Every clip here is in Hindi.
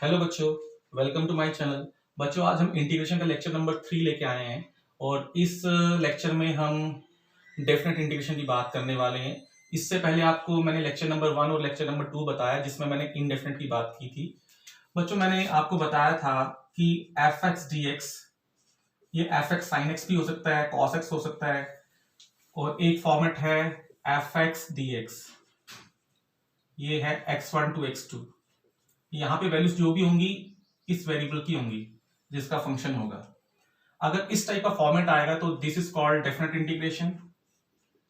हेलो बच्चों, वेलकम टू माय चैनल। बच्चों, आज हम इंटीग्रेशन का लेक्चर नंबर 3 लेके आए हैं और इस लेक्चर में हम डेफिनेट इंटीग्रेशन की बात करने वाले हैं। इससे पहले आपको मैंने लेक्चर नंबर 1 और लेक्चर नंबर 2 बताया, जिसमें मैंने इनडेफिनेट की बात की थी। बच्चों, मैंने आपको बताया था कि एफ एक्स डी एक्स, ये एफ एक्स साइन एक्स भी हो सकता है, कॉस एक्स हो सकता है, और एक फॉर्मेट है एफ एक्स डी एक्स, ये है x1 टू x2। यहाँ पे वैल्यूज जो भी होंगी इस वेरिएबल की होंगी जिसका फंक्शन होगा। अगर इस टाइप का फॉर्मेट आएगा तो this is called definite integration.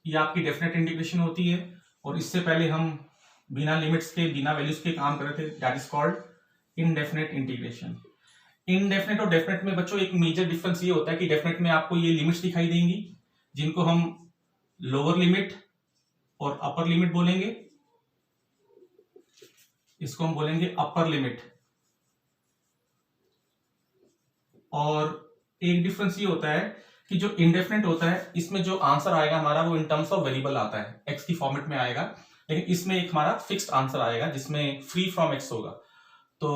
ये आपकी डेफिनेट इंटीग्रेशन होती है। और इससे पहले हम बिना लिमिट्स के, बिना वैल्यूज के काम कर रहे थे, that is called indefinite integration. Indefinite और डेफिनेट में बच्चों एक मेजर डिफरेंस ये होता है कि डेफिनेट में आपको ये लिमिट्स दिखाई देंगी जिनको हम लोअर लिमिट और अपर लिमिट बोलेंगे। इसको हम बोलेंगे अपर लिमिट। और एक डिफरेंस ये होता है कि जो इंडेफिनेट होता है इसमें जो आंसर आएगा हमारा वो इन टर्म्स ऑफ वेरिएबल आता है, एक्स की फॉर्मेट में आएगा, लेकिन इसमें एक हमारा फिक्स्ड आंसर आएगा जिसमें फ्री फ्रॉम एक्स होगा। तो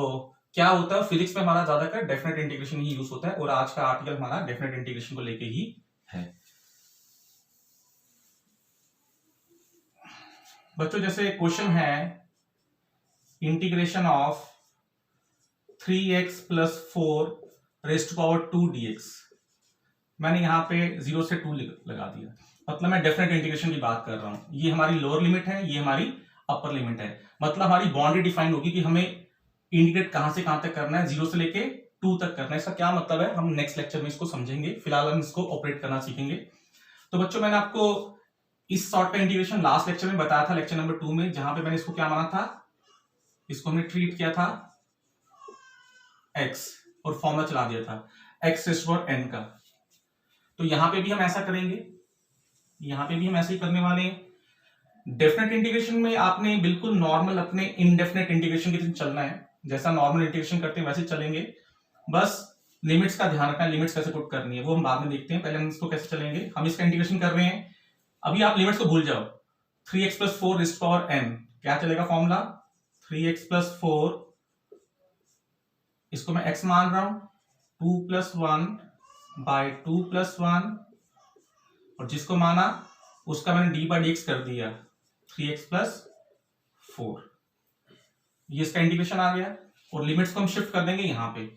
क्या होता है, फिजिक्स में हमारा ज्यादातर डेफिनेट इंटीग्रेशन ही यूज होता है और आज का आर्टिकल हमारा डेफिनेट इंटीग्रेशन को लेके ही है। बच्चों, जैसे क्वेश्चन है integration of 3x plus 4 raised to power 2 dx। मैंने यहाँ पे 0 से 2 लगा दिया, मतलब मैं डेफिनेट इंटीग्रेशन की बात कर रहा हूँ। ये हमारी लोअर लिमिट है, ये हमारी अपर लिमिट है। मतलब हमारी बाउंड्री डिफाइन होगी कि हमें इंटीग्रेट कहां से कहां तक करना है, 0 से लेके 2 तक करना है। इसका क्या मतलब है हम नेक्स्ट लेक्चर में इसको समझेंगे, फिलहाल हम इसको ऑपरेट करना सीखेंगे। तो बच्चों, मैंने आपको इस सॉर्ट का इंटीग्रेशन लास्ट लेक्चर में बताया था, लेक्चर नंबर 2 में, जहां पे मैंने इसको क्या माना था, इसको हमने ट्रीट किया था x और फॉर्मूला चला दिया था x raise to power n का। तो यहां पे भी हम ऐसा करेंगे, यहां पे भी हम ऐसे ही करने वाले हैं। डेफिनेट इंटीग्रेशन में आपने बिल्कुल नॉर्मल अपने इनडेफिनेट इंटीग्रेशन की तरह चलना है, जैसा नॉर्मल इंटीग्रेशन करते हैं वैसे चलेंगे। बस लिमिट्स का ध्यान रखना है, लिमिट्स कैसे पुट करनी है वो हम बाद में देखते हैं, पहले हम इसको कैसे चलेंगे। हम इसका इंटीग्रेशन कर रहे हैं, अभी आप लिमिट्स को भूल जाओ। 3x plus 4 raise to power n क्या चलेगा फॉर्मूला, 3x प्लस 4, इसको मैं x मान रहा हूं, 2 प्लस 1 बाय 2 प्लस 1, और जिसको माना उसका मैंने d बाई dx कर दिया 3x प्लस 4। ये इसका इंटीग्रेशन आ गया। और लिमिट्स को हम शिफ्ट कर देंगे यहाँ पे,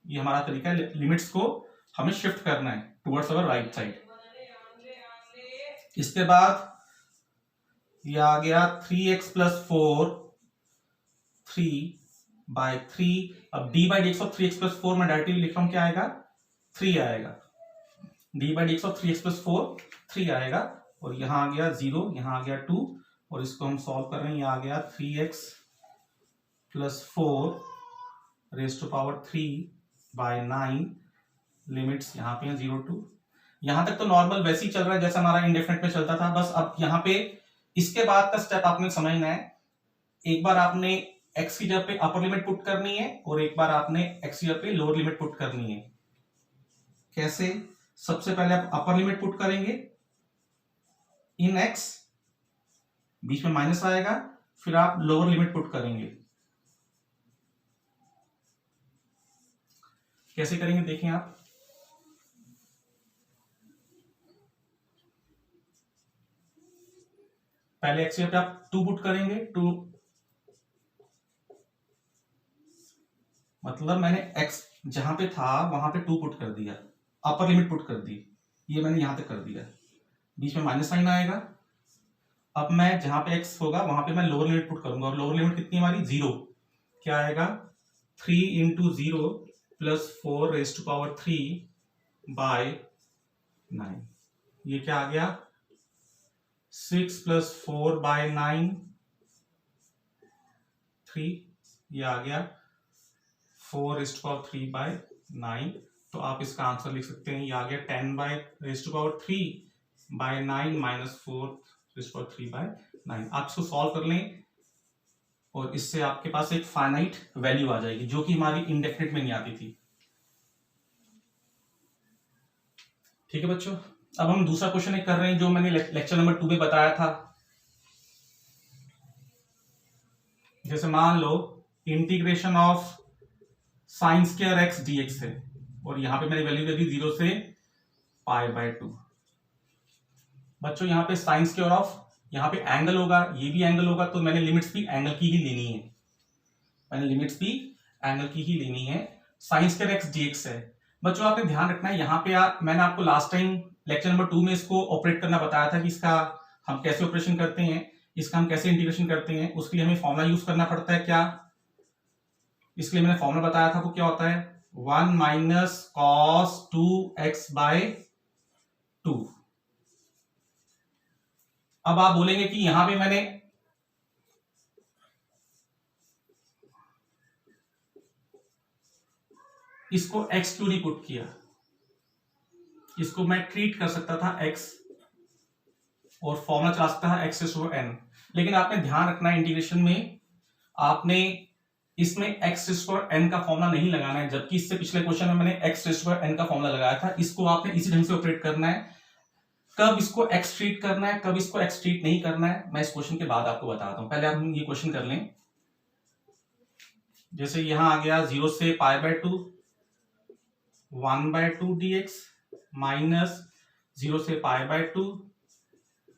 ये हमारा तरीका है, लिमिट्स को हमें शिफ्ट करना है टुवर्ड्स अवर राइट साइड। इसके बाद ये आ गया 3x प्लस 4, 3 बाय 3। अब d by dx of 3x plus 4 मैं डायरेक्टली लिख रहा हूं, क्या आएगा, 3 आएगा। d by dx of 3x plus 4 3 आएगा। और यहां आ गया 0, यहां आ गया 2, और इसको हम सॉल्व कर रहे हैं, यहां आ गया 3x plus 4 raise to power 3 by 9। Limits यहाँ पे 0 टू, यहां तक तो नॉर्मल वैसे ही चल रहा है जैसा हमारा इंडेफिनेट में चलता था। बस अब यहाँ पे इसके बाद का स्टेप आपने समझना है। एक बार आपने x की जगह पे अपर लिमिट पुट करनी है और एक बार आपने x की जगह पे लोअर लिमिट पुट करनी है। कैसे, सबसे पहले आप अपर लिमिट पुट करेंगे इन x, बीच में माइनस आएगा, फिर आप लोअर लिमिट पुट करेंगे। कैसे करेंगे देखें आप, पहले x की जगह पे आप 2 पुट करेंगे, 2 मतलब मैंने x जहां पे था वहां पे 2 पुट कर दिया, अपर लिमिट पुट कर दी, ये मैंने यहां तक कर दिया, बीच में माइनस साइन आएगा। अब मैं जहां पे x होगा वहां पे मैं लोअर लिमिट पुट करूंगा, और लोअर लिमिट कितनी हमारी 0, क्या आएगा 3 into 0 plus 4 raise to power 3 by 9। ये क्या आ गया 6 प्लस 4 बाय 9 3, ये आ गया 4 रेज़ टू पावर 3 बाय 9। तो आप इसका आंसर लिख सकते हैं, ये आ गया 10 by raise to power 3 by 9 minus 4 raise to power 3 by 9। आप इसको सॉल्व कर लें और इससे आपके पास एक फाइनाइट वैल्यू आ जाएगी जो कि हमारी इंडेफिनिट में नहीं आती थी। ठीक है बच्चों, अब हम दूसरा क्वेश्चन एक कर रहे हैं जो मैंने लेक्चर नंबर 2 में बताया था। जैसे मान लो integration of sine square x dx है, और यहां पे मैंने वैल्यू दे दी 0 से π/2। बच्चों यहाँ पे साइन स्क्वायर ऑफ, यहाँ पे एंगल होगा, ये भी एंगल होगा, तो मैंने लिमिट्स भी एंगल की ही लेनी है, मैंने लिमिट्स भी एंगल की ही लेनी है। साइन स्क्वायर एक्स dx है। बच्चों आपने ध्यान रखना है, यहाँ पे मैंने आपको लास्ट टाइम लेक्चर नंबर 2 में इसको ऑपरेट करना बताया था कि इसका हम कैसे ऑपरेशन करते हैं, इसका हम कैसे इंटीग्रेशन करते हैं। उसके लिए हमें फॉर्मूला यूज करना पड़ता है। क्या, इसके लिए मैंने फॉर्मूला बताया था, वो क्या होता है, 1 माइनस कॉस 2x/2। अब आप बोलेंगे कि यहां पे मैंने इसको x क्यों नहीं पुट किया, इसको मैं ट्रीट कर सकता था x और फॉर्मूला चला सकता था x⁴n, लेकिन आपने ध्यान रखना है इंटीग्रेशन में आपने इसमें x⁴n का फॉर्मूला नहीं लगाना है, जबकि इससे पिछले क्वेश्चन में मैंने x⁴n का फॉर्मूला लगाया था। इसको आपने इसी ढंग से ऑपरेट करना है। कब इसको x ट्रीट करना है, कब इसको x ट्रीट नहीं करना है, मैं इस क्वेश्चन के बाद आपको बताता हूं। पहले आप ये क्वेश्चन कर लें। जैसे यहां आ गया 0 से π/2 1/2 dx माइनस 0 से π/2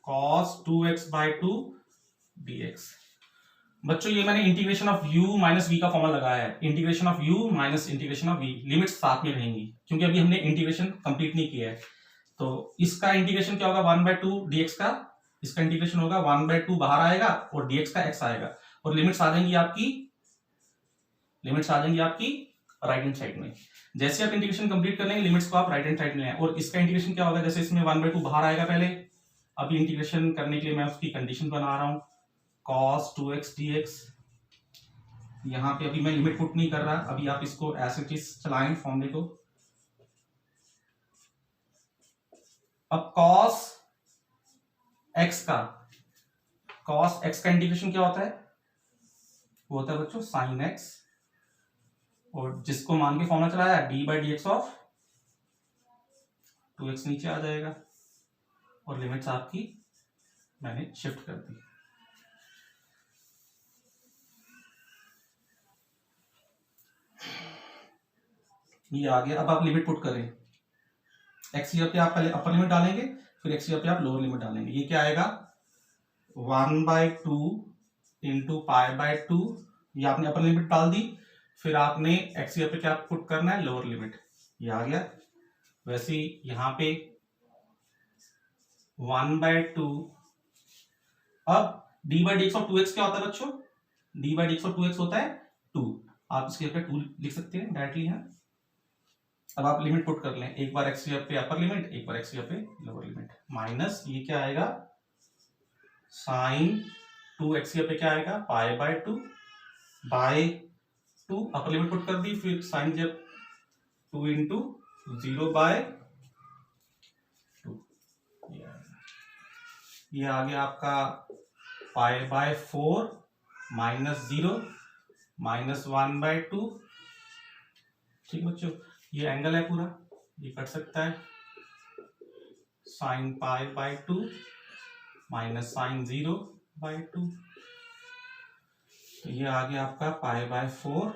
cos 2x/2 dx। बच्चों ये मैंने integration of u minus v का फॉर्मूला लगाया है, integration of u minus integration of v, limits साथ में रहेंगी क्योंकि अभी हमने इंटीग्रेशन कंप्लीट नहीं किया है। तो इसका इंटीग्रेशन क्या होगा, 1/2 dx का, इसका इंटीग्रेशन होगा 1/2 बाहर आएगा और dx का x आएगा, और लिमिट्स आ जाएंगी आपकी राइट हैंड साइड में। जैसे आप इंटीग्रेशन कंप्लीट कर लेंगे लिमिट्स को आप राइट हैंड साइड में लें, और इसका इंटीग्रेशन क्या होगा, जैसे इसमें 1/2 बाहर आएगा पहले, अभी इंटीग्रेशन करने के लिए मैं उसकी कंडीशन बना रहा हूं, cos 2x dx। यहां पे अभी मैं लिमिट पुट नहीं कर रहा, अभी आप इसको ऐसे चीज चलाएं फॉर्मूले को। अब cos x का इंटीग्रेशन क्या होता है, वो होता है बच्चों sin x, और जिसको मान के फॉर्मूला चलाया d/dx ऑफ 2x नीचे आ जाएगा, और लिमिट्स आपकी मैंने शिफ्ट कर दी। ये आ गया। अब आप लिमिट पुट करें, x पे आप पहले अपर लिमिट डालेंगे, फिर x पे आप लोअर लिमिट डालेंगे। ये क्या आएगा, 1/2 इंटू π/2, ये आपने अपर लिमिट डाल दी, फिर आपने x पे क्या पुट करना है, लोअर लिमिट, ये आ गया। वैसे ही यहां पे 1/2, अब d/dx ऑफ 2x क्या होता है बच्चों, d/dx ऑफ 2x होता है 2, आप इसके पे 2 लिख सकते हैं डायरेक्टली यहाँ। अब आप लिमिट पुट कर लें, एक बार x पे अपर लिमिट, एक बार x पे लोअर लिमिट, माइनस ये क्या आएगा, साइन 2x पे क्या आएगा, π/2 बाय 2, अपर लिमिट पुट कर दी, फिर साइन जब 2 इंटू 0/2, ये आ गया आपका π/4 माइनस 0 माइनस 1/2। ठीक बच्चों, ये एंगल है पूरा, ये कट सकता है, साइन π/2 माइनस साइन 0/2, तो ये आ गया आपका π/4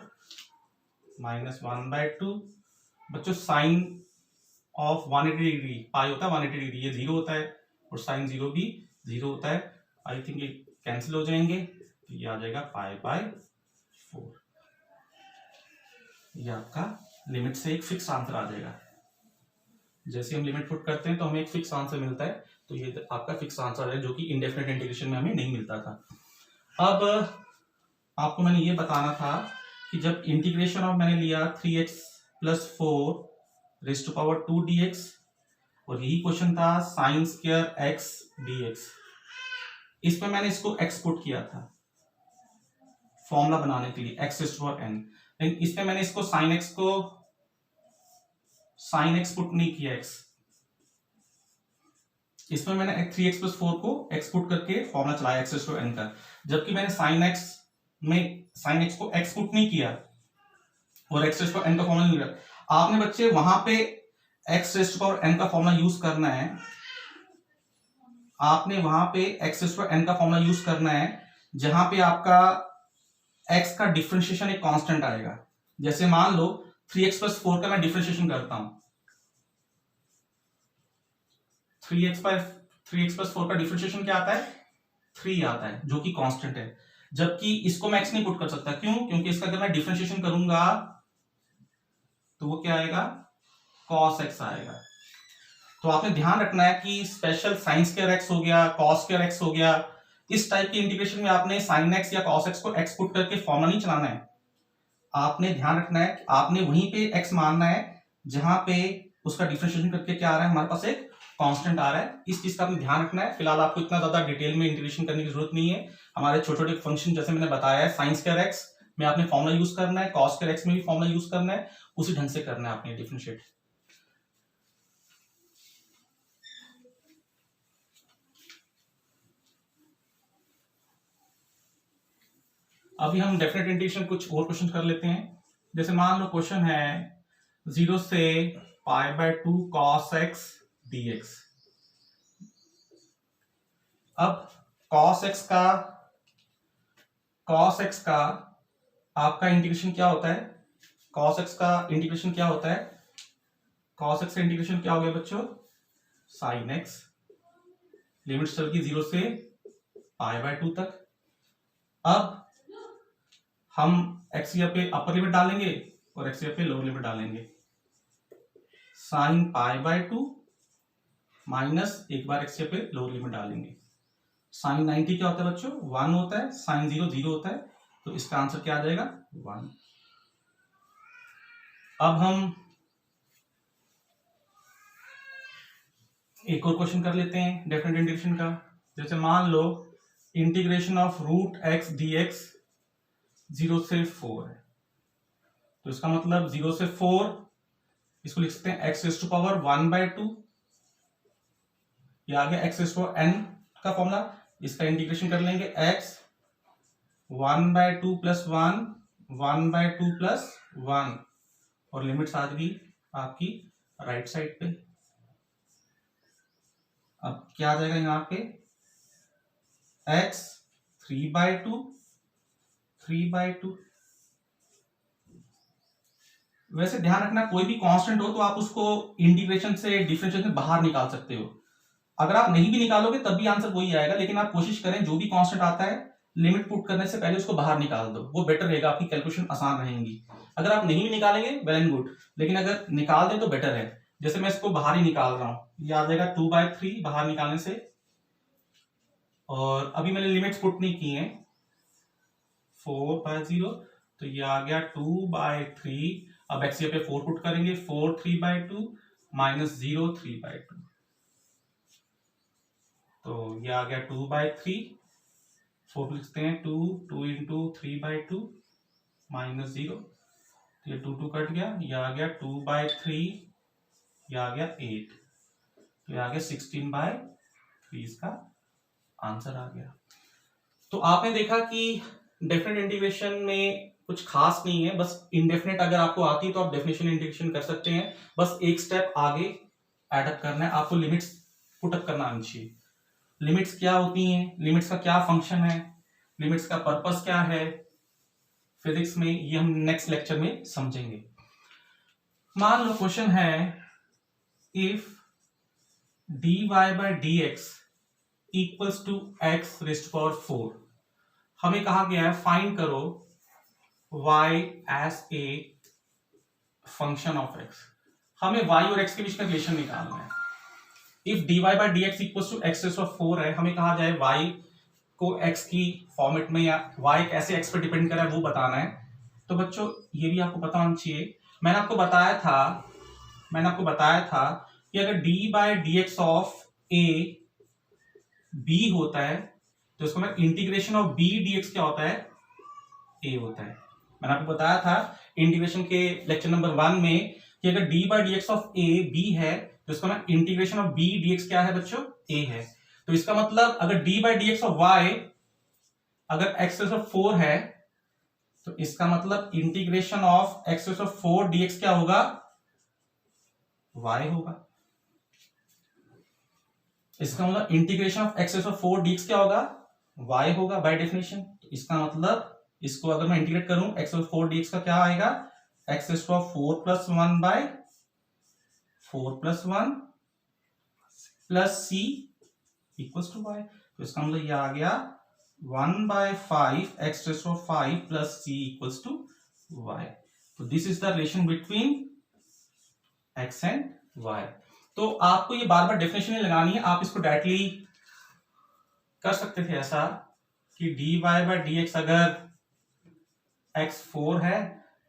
माइनस 1/2। बच्चों साइन ऑफ 180 डिग्री, पाई होता है 180 डिग्री, ये 0 होता है, और साइन 0 भी 0 होता है। आई थिंक ये कैंसिल हो जाएंगे, तो ये आ जाएगा π/4। ये आपका लिमिट से एक फिक्स आंसर आ जाएगा। जैसे हम लिमिट पुट करते हैं तो हमें एक फिक्स आंसर मिलता है, तो ये आपका फिक्स आंसर है, जो कि इंडेफिनेट इंटीग्रेशन में हमें नहीं मिलता था। अब आपको मैंने ये बताना था कि जब इंटीग्रेशन ऑफ मैंने लिया 3x + 4 raised to power 2 dx, और यही क्वेश्चन था साइन स्क्वायर x dx, इसमें मैंने इसको x पुट किया था फॉर्मूला बनाने के लिए x⁴n, लेकिन इसमें मैंने इसको साइन x पुट नहीं किया x, इसमें मैंने 3x + 4 को x पुट करके फॉर्मूला चलाया x⁴n का, जबकि मैंने साइन x को x पुट नहीं किया और x⁴n का फॉर्मूला नहीं लिया। आपने बच्चे वहां पे x⁴n का फॉर्मूला यूज करना है, आपने वहां पे x⁴n का फॉर्मूला यूज करना है जहां पे आपका x का डिफरेंशिएशन एक कांस्टेंट आएगा। जैसे मान लो 3x प्लस 4 का मैं डिफरेंशिएशन करता हूं, 3x प्लस 4 का डिफरेंशिएशन क्या आता है, 3 आता है, जो कि कांस्टेंट है। जबकि इसको मैं x नहीं पुट कर सकता, क्यों? क्योंकि इसका अगर मैं डिफरेंशिएशन करूंगा तो वो क्या आएगा, cos x आएगा। तो आपने ध्यान रखना है कि स्पेशल साइन स्क्वायर x हो गया, cos स्क्वायर x हो गया, इस टाइप के इंटीग्रेशन में आपने sin x या cos x को x पुट करके फॉर्मूला नहीं चलाना है। आपने ध्यान रखना है कि आपने वहीं पे x मानना है जहां पे उसका डिफरेंशिएशन करके क्या आ रहा है, हमारे पास एक कांस्टेंट आ रहा है। इस चीज का आपने ध्यान रखना है। फिलहाल आपको इतना ज्यादा डिटेल में इंटीग्रेशन करने की जरूरत नहीं है। हमारे छोटे छोटे फंक्शन जैसे मैंने बताया है, साइन स्क्वायर x में आपने फॉर्मूला यूज करना है, cos स्क्वायर x में भी फॉर्मूला यूज करना है, उसी ढंग से करना है आपने डिफरेंशिएट। अभी हम डेफिनेट इंटीग्रेशन कुछ और क्वेश्चन कर लेते हैं। जैसे मान लो क्वेश्चन है 0 से π/2 cos x dx। अब cos x का आपका इंटीग्रेशन क्या होता है, cos x का इंटीग्रेशन क्या होता है, cos x का इंटीग्रेशन क्या हो गया बच्चों, sin x। लिमिट चलेगी 0 से π/2 तक। अब हम x यहाँ पे अपर लिमिट डालेंगे और x यहाँ पे लोअर लिमिट डालेंगे। sin π/2 माइनस एक बार x यहाँ पे लोअर लिमिट डालेंगे। sin 90 क्या होता है बच्चों, 1 होता है, sin 0 0 होता है, तो इसका आंसर क्या आ जाएगा, 1। अब हम एक और क्वेश्चन कर लेते हैं डेफिनेट इंटीग्रेशन का। जैसे मान लो integration of root x dx 0 से 4 है, तो इसका मतलब 0 से 4, इसको लिख सकते हैं x raised to power 1/2, या आगे x raised to power n का फॉर्मूला। इसका इंटीग्रेशन कर लेंगे x 1/2 प्लस 1 1/2 प्लस 1, और लिमिट्स आ गई आपकी राइट साइड पे। अब क्या आ जाएगा यहाँ पे, x 3/2। वैसे ध्यान रखना, कोई भी कांस्टेंट हो तो आप उसको इंटीग्रेशन से डिफरेंशिएशन से बाहर निकाल सकते हो। अगर आप नहीं भी निकालोगे तब भी आंसर वही आएगा, लेकिन आप कोशिश करें जो भी कांस्टेंट आता है लिमिट पुट करने से पहले उसको बाहर निकाल दो, वो बेटर रहेगा, आपकी कैलकुलेशन आसान रहेंगी। अगर आप नहीं भी निकालेंगे वेल एंड गुड, लेकिन अगर निकाल दें तो बेटर है। जैसे मैं इसको बाहर ही निकाल रहा हूं, ये आ जाएगा 2/3 बाहर निकालने से, और अभी मैंने लिमिट्स पुट नहीं की हैं, 4/0, तो ये आ गया 2/3। अब x पे 4 पुट करेंगे, 4 3/2 माइनस 0 3/2, तो ये आ गया 2/3। 4 लिखते हैं, 2 इंटू 3/2 माइनस 0, तो ये 2 कट गया, ये आ गया 2/3, ये आ गया 8, तो ये आ गया 16/3, इसका आंसर आ गया। तो आपने देखा कि डेफिनेट इंटीग्रेशन में कुछ खास नहीं है, बस इनडेफिनेट अगर आपको आती है तो आप डेफिनेशन इंटीग्रेशन कर सकते हैं। बस एक स्टेप आगे एडअप करना है, आपको लिमिट्स पुटअप करना आनी चाहिए। लिमिट्स क्या होती हैं, लिमिट्स का क्या फंक्शन है, लिमिट्स का पर्पस क्या है फिजिक्स में, ये हम नेक्स्ट लेक्चर में समझेंगे। मान लो क्वेश्चन है, if dy by dx equals to x raised to power 4, हमें कहा गया है फाइंड करो y as a function of x। हमें y और x के बीच का रिलेशन निकालना है। If dy by dx equals to x raised to power 4 है, हमें कहा जाए y को x की फॉर्मेट में या y कैसे x पर डिपेंड कर रहा है वो बताना है। तो बच्चों ये भी आपको पता होना चाहिए, मैंने आपको बताया था कि अगर d by dx of a b होता है तो इसको मैं इंटीग्रेशन ऑफ b dx क्या होता है, a होता है। मैंने आपको बताया था इंटीग्रेशन के लेक्चर नंबर 1 में कि अगर d by dx of a b है तो इसका मैं इंटीग्रेशन ऑफ b dx क्या है बच्चों, a है। तो इसका मतलब अगर d by dx of y अगर x रेज़ ऑफ 4 है तो इसका मतलब integration of x raise of 4 dx क्या होगा, y होगा। इसका मतलब integration of x raise of 4 dx क्या होगा, y होगा बाय डेफिनेशन। तो इसका मतलब इसको अगर मैं इंटीग्रेट करूं x रेज़ ऑफ 4 dx का क्या आएगा, x raise to 4 plus 1 by 4 plus 1 plus c equals to y. तो इसका मतलब ये आ गया 1/5 x raise to 5 plus c equals to y. तो this is the relation between x and y. तो आपको ये बार बार डेफिनेशन नहीं लगानी है, आप इसको डायरेक्टली कर सकते थे ऐसा कि dy बाय dx अगर x4 है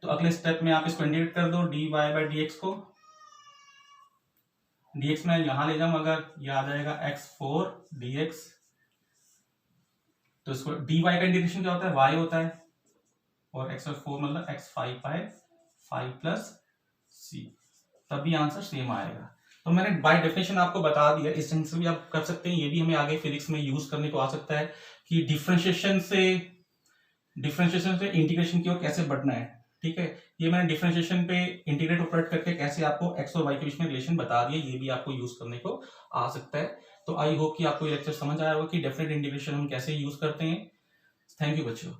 तो अगले स्टेप में आप इसको इंटीग्रेट कर दो dy बाय dx को, dx में यहां ले जाऊं अगर ये आ जाएगा x4 dx। तो इसको dy का इंटीग्रेशन क्या होता है, y होता है, और x4 मतलब x5 बाय 5 प्लस सी, तभी आंसर सेम आएगा। तो मैंने बाय डेफिनेशन आपको बता दिया, इस ढंग से भी आप कर सकते हैं। ये भी हमें आगे फिजिक्स में यूज करने को आ सकता है कि डिफरेंशिएशन से इंटीग्रेशन की ओर कैसे बढ़ना है। ठीक है, ये मैंने डिफरेंशिएशन पे इंटीग्रेट ऑपरेट करके कैसे आपको एक्स और वाई के बीच में रिलेशन बता दिया, ये भी आपको यूज करने को आ सकता है। तो आई होप कि आपको ये लेक्चर समझ आया होगा कि डेफिनेट इंटीग्रेशन हम कैसे यूज करते हैं। थैंक यू बच्चों।